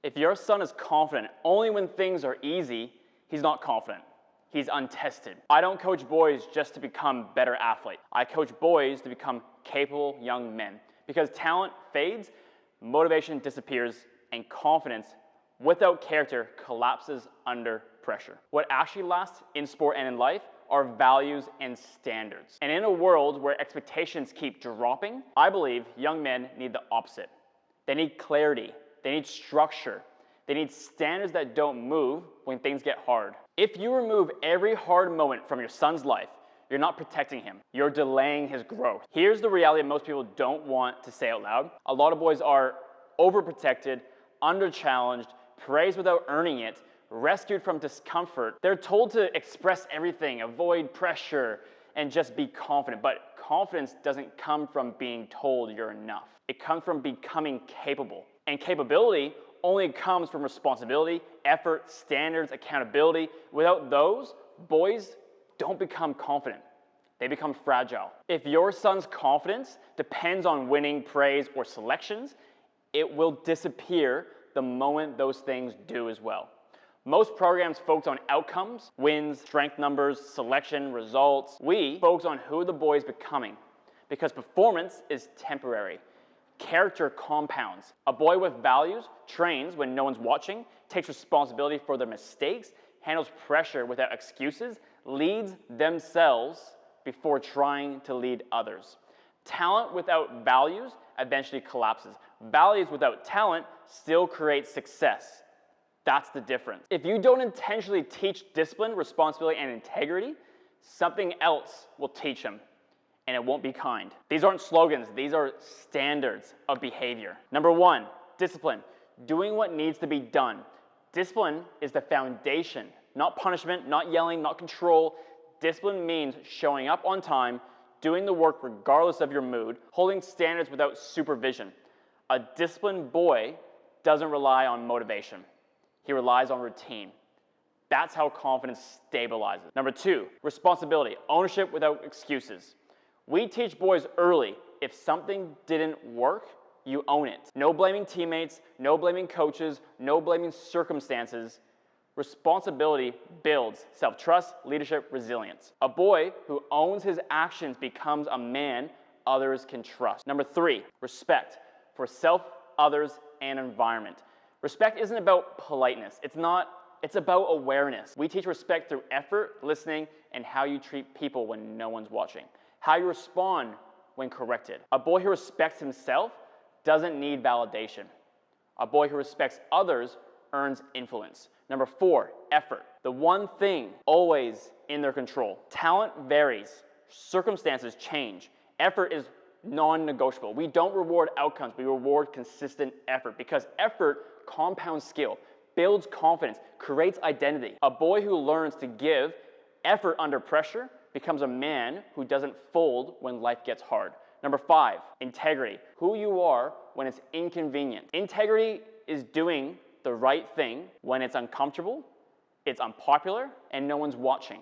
If your son is confident only when things are easy, he's not confident. He's untested. I don't coach boys just to become better athletes. I coach boys to become capable young men. Because talent fades, motivation disappears, and confidence without character collapses under pressure. What actually lasts in sport and in life are values and standards. And in a world where expectations keep dropping, I believe young men need the opposite. They need clarity. They need structure. They need standards that don't move when things get hard. If you remove every hard moment from your son's life, you're not protecting him. You're delaying his growth. Here's the reality that most people don't want to say out loud. A lot of boys are overprotected, under-challenged, praised without earning it, rescued from discomfort. They're told to express everything, avoid pressure, and just be confident. But confidence doesn't come from being told you're enough. It comes from becoming capable. And capability only comes from responsibility, effort, standards, accountability. Without those, boys don't become confident. They become fragile. If your son's confidence depends on winning, praise, or selections, it will disappear the moment those things do as well. Most programs focus on outcomes, wins, strength numbers, selection, results. We focus on who the boy is becoming because performance is temporary. Character compounds. A boy with values trains when no one's watching, takes responsibility for their mistakes, handles pressure without excuses, leads themselves before trying to lead others. Talent without values eventually collapses. Values without talent still create success. That's the difference. If you don't intentionally teach discipline, responsibility, and integrity, something else will teach them, and it won't be kind. These aren't slogans, these are standards of behavior. Number one, discipline, doing what needs to be done. Discipline is the foundation, not punishment, not yelling, not control. Discipline means showing up on time, doing the work regardless of your mood, holding standards without supervision. A disciplined boy doesn't rely on motivation. He relies on routine. That's how confidence stabilizes. Number two, responsibility, ownership without excuses. We teach boys early, if something didn't work, you own it. No blaming teammates, no blaming coaches, no blaming circumstances. Responsibility builds self-trust, leadership, resilience. A boy who owns his actions becomes a man others can trust. Number three, respect for self, others, and environment. Respect isn't about politeness. It's about awareness. We teach respect through effort, listening, and how you treat people when no one's watching. How you respond when corrected. A boy who respects himself doesn't need validation. A boy who respects others earns influence. Number four, effort. The one thing always in their control. Talent varies. Circumstances change. Effort is non-negotiable. We don't reward outcomes, we reward consistent effort because effort compounds skill, builds confidence, creates identity. A boy who learns to give effort under pressure becomes a man who doesn't fold when life gets hard. Number five, integrity. Who you are when it's inconvenient. Integrity is doing the right thing when it's uncomfortable, it's unpopular, and no one's watching.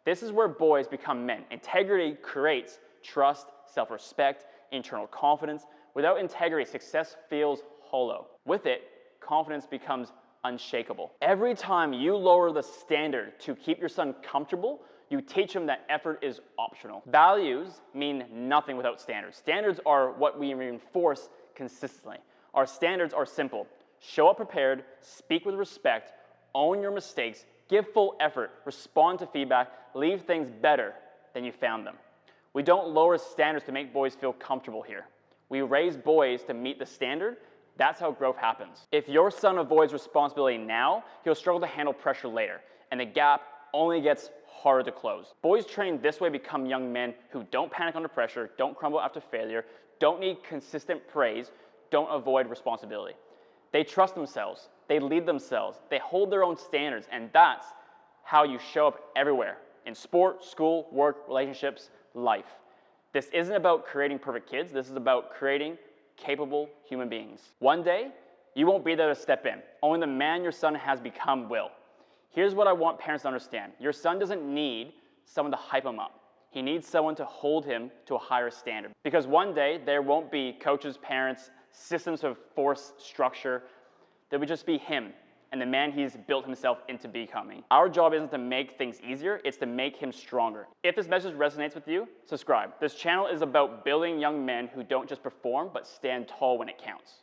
This is where boys become men. Integrity creates trust, self-respect, internal confidence. Without integrity, success feels hollow. With it, confidence becomes unshakable. Every time you lower the standard to keep your son comfortable, you teach him that effort is optional. Values mean nothing without standards. Standards are what we reinforce consistently. Our standards are simple. Show up prepared, speak with respect, own your mistakes, give full effort, respond to feedback, leave things better than you found them. We don't lower standards to make boys feel comfortable here. We raise boys to meet the standard. That's how growth happens. If your son avoids responsibility now, he'll struggle to handle pressure later, and the gap only gets harder to close. Boys trained this way become young men who don't panic under pressure, don't crumble after failure, don't need consistent praise, don't avoid responsibility. They trust themselves, they lead themselves, they hold their own standards, and that's how you show up everywhere, in sport, school, work, relationships, life. This isn't about creating perfect kids, this is about creating capable human beings. One day, you won't be there to step in. Only the man your son has become will. Here's what I want parents to understand. Your son doesn't need someone to hype him up. He needs someone to hold him to a higher standard. Because one day, there won't be coaches, parents, systems of force structure. There would just be him and the man he's built himself into becoming. Our job isn't to make things easier, it's to make him stronger. If this message resonates with you, subscribe. This channel is about building young men who don't just perform, but stand tall when it counts.